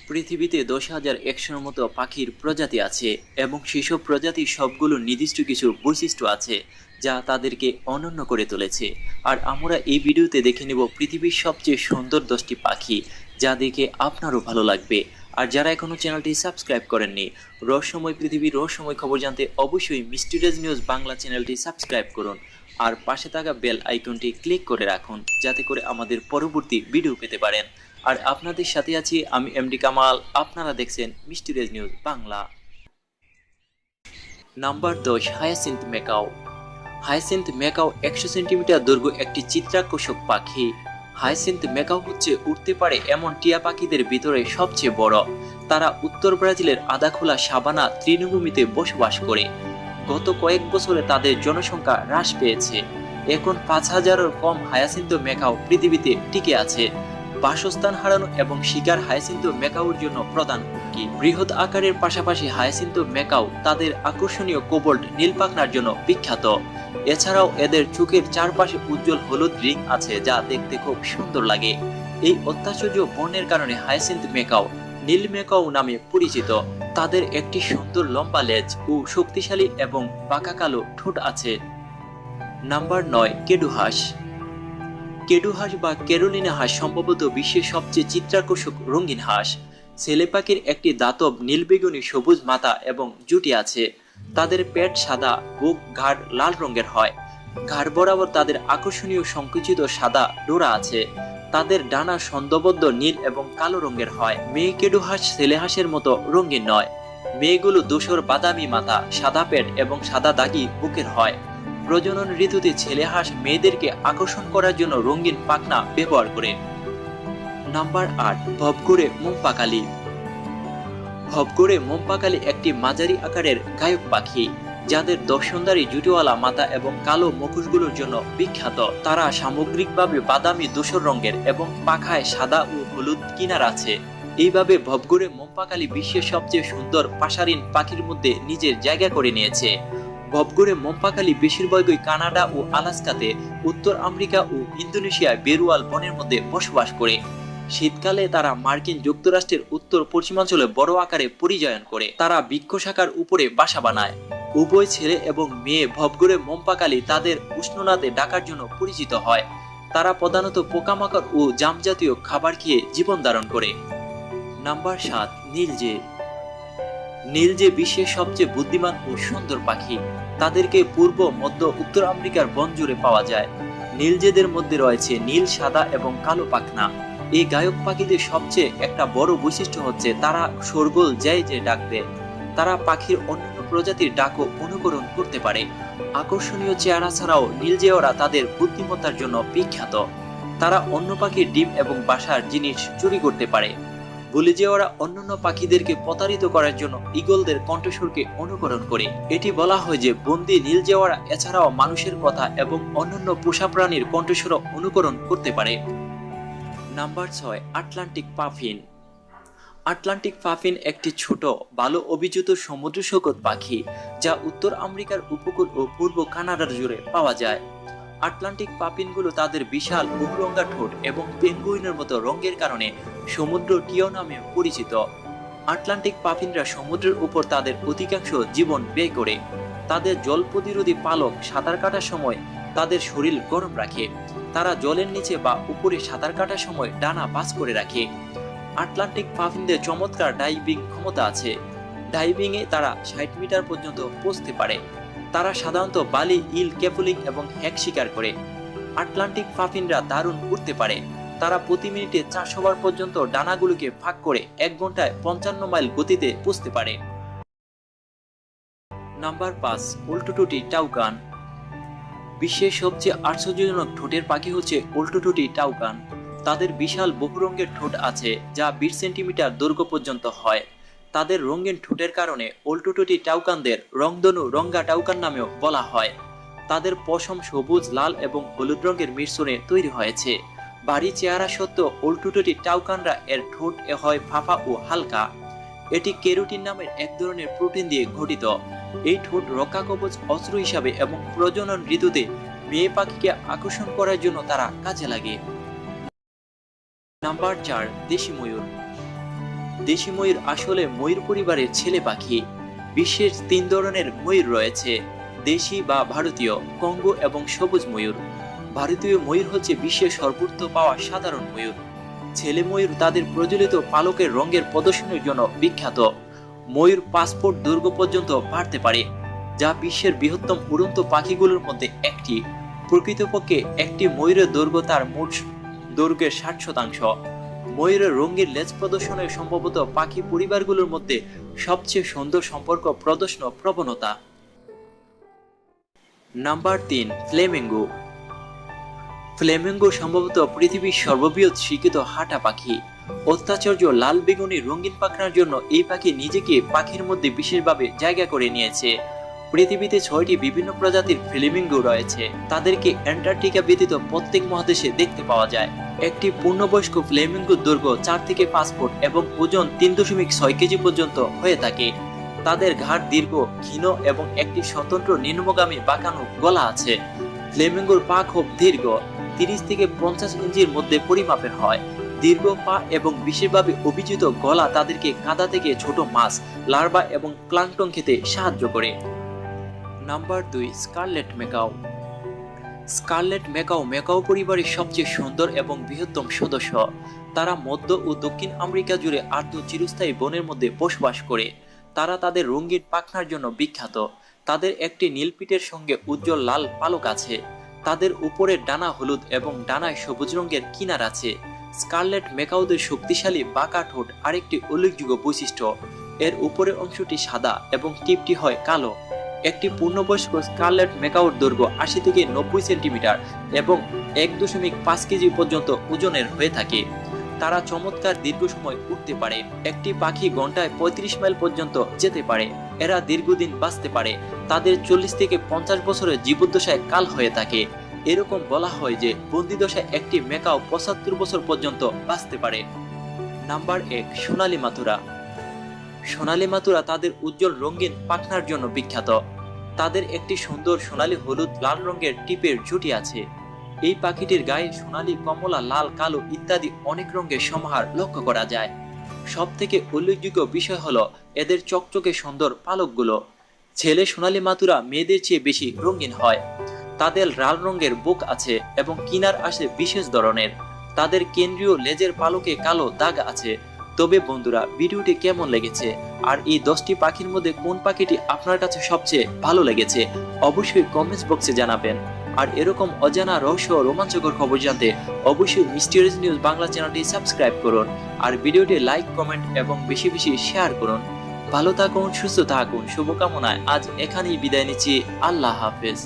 পৃথিবীতে 10,100-র মতো পাখির প্রজাতি আছে এবং সেসব প্রজাতির সবগুলোর নির্দিষ্ট কিছু বৈশিষ্ট্য আছে যা তাদেরকে অনন্য করে তুলেছে। আর আমরা এই ভিডিওতে দেখে নেব পৃথিবীর সবচেয়ে সুন্দর 10টি পাখি, যা দেখে আপনারও ভালো লাগবে। আর যারা এখনো চ্যানেলটি সাবস্ক্রাইব করেননি, রহস্যময় পৃথিবীর রহস্যময় খবর জানতে অবশ্যই মিস্টিরিয়াস নিউজ বাংলা চ্যানেলটি সাবস্ক্রাইব করুন আর পাশে থাকা বেল আইকনটি ক্লিক করে রাখুন, যাতে করে আমাদের পরবর্তী ভিডিও পেতে পারেন। আর আপনাদের সাথে আছি আমি এমডি কামাল, আপনারা দেখছেন mysterious news Bangla. Number 10, hyacinth macaw. Hyacinth macaw 100 centimetre দৈর্ঘ্য একটি চিত্রাকর্ষক পাখি। হায়াসিন্থ ম্যাকাও হচ্ছে উড়তে পারে এমন টিয়া পাখিদের ভিতরে সবচেয়ে বড়। তারা উত্তর ব্রাজিলের আদাখোলা সাবানা তৃণভূমিতে বসবাস করে। গত কয়েক বছরে তাদের জনসংখ্যা হ্রাস পেয়েছে। এখন 5,000-এর কম হায়াসিন্থ ম্যাকাও পৃথিবীতে টিকে আছে। বাসস্থান হারানো এবং শিকার হায়াসিন্থ ম্যাকাওর জন্য প্রধান হুমকি। বৃহৎ আকারের পাশাপাশি হায়াসিন্থ ম্যাকাও তাদের আকর্ষণীয় কোবল্ট নীল পাখনার জন্য বিখ্যাত। এছাড়াও এদের চোখের চারপাশে উজ্জ্বল হলুদ রিং আছে, যা দেখতে খুব সুন্দর লাগে। এই অত্যাশ্চর্য বর্ণের কারণে হায়াসিন্থ ম্যাকাও নীল ম্যাকাও নামে পরিচিত। তাদের একটি সুন্দর লম্বা লেজ ও শক্তিশালী এবং বাঁকা কালো ঠোঁট আছে। নাম্বার 9, কেডু হাঁস। কেডু হাঁস বা ক্যারোলিনা হাঁস সম্ভবত বিশ্বের সবচেয়ে চিত্রাকর্ষক রঙিন হাঁস। ছেলে পাখির একটি দাতব নীলবেগুনি সবুজ মাথা এবং জুটি আছে। তাদের পেট সাদা, বুক, ঘাড় লাল রঙের হয়। ঘাড় বরাবর তাদের আকর্ষণীয় সংকুচিত সাদা ডোরা আছে। তাদের ডানা ছন্দবদ্ধ নীল এবং কালো রঙের হয়। মেয়ে কেডু হাঁস ছেলে হাঁসের মতো রঙিন নয়। মেয়েগুলো ধূসর বাদামি মাথা, সাদা পেট এবং সাদা দাগি বুকের হয়। প্রজনন ঋতুতে ছেলে হাঁস মেয়েদেরকে আকর্ষণ করার জন্য রঙিন পাখনা ব্যবহার করে। নাম্বার 8, ভবঘুরে মোমপাকালি। ভবঘুরে মোমপাকালি একটি মাঝারি আকারের গায়ক পাখি, যাদের দর্শনদারী জুটিওয়ালা মাথা এবং কালো মুখোশগুলোর জন্য বিখ্যাত। তারা সামগ্রিকভাবে বাদামি ধূসর রঙের এবং পাখায় সাদা ও হলুদ কিনার আছে। এইভাবে ভবঘুরে মোমপাকালি বিশ্বের সবচেয়ে সুন্দর পাশারিন পাখির মধ্যে নিজের জায়গা করে নিয়েছে। ভবঘুরে মোমপাকালি বেশিরভাগই কানাডা ও আলাস্কাতে, উত্তর আমেরিকা ও ইন্দোনেশিয়ায় বেরুয়াল বনের মধ্যে বসবাস করে। শীতকালে তারা মার্কিন যুক্তরাষ্ট্রের উত্তর পশ্চিমাঞ্চলে বড় আকারে পরিযায়ন করে। তারা বৃক্ষ শাখার উপরে বাসা বানায়। উভয় ছেলে এবং মেয়ে ভবঘুরে মোমপাকালি তাদের উষ্ণনাদে ডাকার জন্য পরিচিত হয়। তারা প্রধানত পোকামাকড় ও জামজাতীয় খাবার খেয়ে জীবন ধারণ করে। নাম্বার 7, নীলজে। নীলজে বিশ্বের সবচেয়ে বুদ্ধিমান ও সুন্দর পাখি। তাদেরকে পূর্ব, মধ্য, উত্তর আমেরিকার বন জুড়ে পাওয়া যায়। নীলজেদের মধ্যে রয়েছে নীল, সাদা এবং কালো পাখনা। এই গায়ক পাখিদের সবচেয়ে একটা বড় বৈশিষ্ট্য হচ্ছে তারা শোরগোল জয় জয় ডাক দেয়। তারা পাখির অন্যান্য প্রজাতির ডাকও অনুকরণ করতে পারে। আকর্ষণীয় চেহারা ছাড়াও নীলজেওরা তাদের বুদ্ধিমত্তার জন্য বিখ্যাত। তারা অন্য পাখির ডিম এবং বাসার জিনিস চুরি করতে পারে। বুলিজেওরা অন্যান্য পাখিদেরকে প্রতারিত করার জন্য ঈগলদের কণ্ঠস্বরকে অনুকরণ করে। এটি বলা হয় যে বন্দি নীলজেওয়ারা এছাড়াও মানুষের কথা এবং অন্যান্য পোষা প্রাণীর কণ্ঠস্বর অনুকরণ করতে পারে। Number 6, Atlantic puffin. Atlantic puffin একটি ছোট, ভালো অভিজাত সমুদ্র সৈকত পাখি, যা উত্তর আমেরিকার উপকূল ও পূর্ব কানাডার জুড়ে পাওয়া যায়। আটলান্টিক পাফিনগুলো তাদের বিশাল বহুরঙা ঠোঁট এবং পেঙ্গুইনের মতো রঙের কারণে সমুদ্র টিও নামে পরিচিত। আটলান্টিক পাফিনরা সমুদ্রের উপর তাদের অধিকাংশ জীবন ব্যয় করে। তাদের জল প্রতিরোধী পালক সাঁতার কাটার সময় তাদের শরীর গরম রাখে। তারা জলের নিচে বা উপরে সাঁতার কাটার সময় ডানা ভাঁজ করে রাখে। আটলান্টিক পাফিনদের চমৎকার ডাইভিং ক্ষমতা আছে। ডাইভিংয়ে তারা 60 মিটার পর্যন্ত পৌঁছতে পারে। তারা সাধারণত বালি, ইল, ক্যাপুলিং এবং হ্যাক শিকার করে। আটলান্টিক পাফিনরা দারুণ উড়তে পারে। তারা প্রতি মিনিটে 400 বার পর্যন্ত ডানাগুলোকে ফাঁক করে 1 ঘন্টায় 55 মাইল গতিতে পৌঁছতে পারে। নাম্বার 5, উল্টোটুটি টাউকান। বিশ্বের সবচেয়ে আশ্চর্যজনক ঠোঁটের পাখি হচ্ছে উল্টোটুটি টাউকান। তাদের বিশাল বহুরঙের ঠোঁট আছে, যা 20 সেন্টিমিটার দৈর্ঘ্য পর্যন্ত হয়। তাদের রঙিন ঠোঁটের কারণে উল্টোটুটি টাউকানদের রংধনু রঙ্গা টাউকান নামেও বলা হয়। তাদের পশম সবুজ, লাল এবং হলুদ রঙের মিশ্রণে তৈরি হয়েছে। ভারী চেহারা সত্ত্বেও উল্টোটুটি টাউকানরা এর ঠোঁট হয় ফাঁপা ও হালকা। এটি কেরোটিন নামের এক ধরনের প্রোটিন দিয়ে গঠিত। এই ঠোঁট রক্ষা কবচ অস্ত্র হিসাবে এবং প্রজনন ঋতুতে মেয়ে পাখিকে আকর্ষণ করার জন্য তারা কাজে লাগে। নাম্বার 4, দেশি ময়ূর। দেশি ময়ূর আসলে ময়ূর পরিবারের ছেলে পাখি। বিশ্বের 3 ধরনের ময়ূর রয়েছে, দেশি বা ভারতীয়, কঙ্গো এবং সবুজ ময়ূর। ভারতীয় ময়ূর হচ্ছে বিশ্বের সর্বোচ্চ পাওয়া সাধারণ ময়ূর। ছেলে ময়ূর তাদের প্রজ্বলিত পালকের রঙের প্রদর্শনের জন্য বিখ্যাত। ময়ূর 5 ফুট দৈর্ঘ্য পর্যন্ত বাড়তে পারে, যা বিশ্বের বৃহত্তম উড়ন্ত পাখিগুলোর মধ্যে একটি। প্রকৃতপক্ষে একটি ময়ূরের দৈর্ঘ্য তার মোট দৈর্ঘ্যের 60%। ময়ূরের রঙিন লেজ প্রদর্শনের সম্ভবত পাখি পরিবারগুলোর মধ্যে সবচেয়ে সুন্দর সম্পর্ক প্রদর্শন প্রবণতা। Number 3, Flamengo. ফ্লেমিঙ্গো সম্ভবত পৃথিবীর সর্ববৃহৎ শিক্ষিত হাঁটা পাখি। অত্যাশ্চর্য লাল বেগুনি রঙিন পাখনার জন্য এই পাখি নিজেকে পাখির মধ্যে বিশেষভাবে জায়গা করে নিয়েছে। পৃথিবীতে 6টি বিভিন্ন প্রজাতির ফ্লেমিঙ্গো রয়েছে। তাদেরকে অ্যান্টার্কটিকা ব্যতীত প্রত্যেক মহাদেশে দেখতে পাওয়া যায়। একটি পূর্ণবয়স্ক ফ্লেমিঙ্গোর দৈর্ঘ্য 4 থেকে 5 ফুট এবং ওজন 3.6 কেজি পর্যন্ত হয়ে থাকে। তাদের ঘাড় দীর্ঘ, ক্ষীণ এবং একটি স্বতন্ত্র নিম্নগামী বাঁকানো গলা আছে। ফ্লেমিঙ্গোর পা খুব দীর্ঘ, 30 থেকে 50 ইঞ্চির মধ্যে পরিমাপের হয়। দীর্ঘ পা এবং বিশেষভাবে অভিজিত গলা তাদেরকে কাদা থেকে ছোট মাছ, লার্ভা এবং প্লাঙ্কটন খেতে সাহায্য করে। Number 2, scarlet macaw. Scarlet macaw macaw পরিবারের সবচেয়ে সুন্দর এবং বৃহত্তম সদস্য। তারা মধ্য ও দক্ষিণ আমেরিকা জুড়ে আর্দ্র চিরস্থায়ী বনের মধ্যে বসবাস করে। তারা তাদের রঙিন পাখনার জন্য বিখ্যাত। তাদের একটি নীল পিঠের সঙ্গে উজ্জ্বল লাল পালক আছে। তাদের উপরের ডানা হলুদ এবং ডানায় সবুজ রঙের কিনার আছে। স্কারলেট ম্যাকাওদের শক্তিশালী বাঁকা ঠোঁট আরেকটি উল্লেখযোগ্য বৈশিষ্ট্য। এর উপরের অংশটি সাদা এবং টিপটি হয় কালো। একটি পূর্ণবয়স্ক স্কারলেট ম্যাকাওর দৈর্ঘ্য 80 থেকে 90 সেন্টিমিটার এবং 1.5 কেজি পর্যন্ত ওজনের হয়ে থাকে। তারা চমৎকার দীর্ঘ সময় উঠতে পারে। একটি পাখি ঘন্টায় 35 মাইল পর্যন্ত যেতে পারে। এরা দীর্ঘদিন বাঁচতে পারে। তাদের 40 থেকে 50 বছরের জীবদ্দশায় কাল হয়ে থাকে। এরকম বলা হয় যে বন্দিদশায় একটি ম্যাকাও 75 বছর পর্যন্ত বাঁচতে পারে। নাম্বার 1, সোনালী মাতুরা। সোনালী মাতুরা তাদের উজ্জ্বল রঙিন পাখনার জন্য বিখ্যাত। তাদের একটি সুন্দর সোনালী হলুদ লাল রঙের টিপের জুটি আছে। এই পাখিটির গায়ে সোনালী, কমলা, লাল, কালো ইত্যাদি অনেক রঙের সমাহার লক্ষ্য করা যায়। সব থেকে উল্লেখযোগ্য বিষয় হলো এদের চকচকে সুন্দর পালকগুলো। ছেলে সোনালী মাতুরা মেয়েদের চেয়ে বেশি রঙিন হয়। তাদের লাল রঙের বুক আছে এবং কিনার আসে বিশেষ ধরনের। তাদের কেন্দ্রীয় লেজের পালকে কালো দাগ আছে। তবে বন্ধুরা, ভিডিওটি কেমন লেগেছে আর এই 10টি পাখির মধ্যে কোন পাখিটি আপনার কাছে সবচেয়ে ভালো লেগেছে অবশ্যই কমেন্টস বক্সে জানাবেন। আর এরকম অজানা রহস্য ও রোমাঞ্চকর খবর জানতে অবশ্যই মিস্টিরিয়াস নিউজ বাংলা চ্যানেলটি সাবস্ক্রাইব করুন। আর ভিডিওটি লাইক, কমেন্ট এবং বেশি বেশি শেয়ার করুন। ভালো থাকুন, সুস্থ থাকুন। শুভকামনায় আজ এখানেই বিদায় নিচ্ছি। আল্লাহ হাফেজ।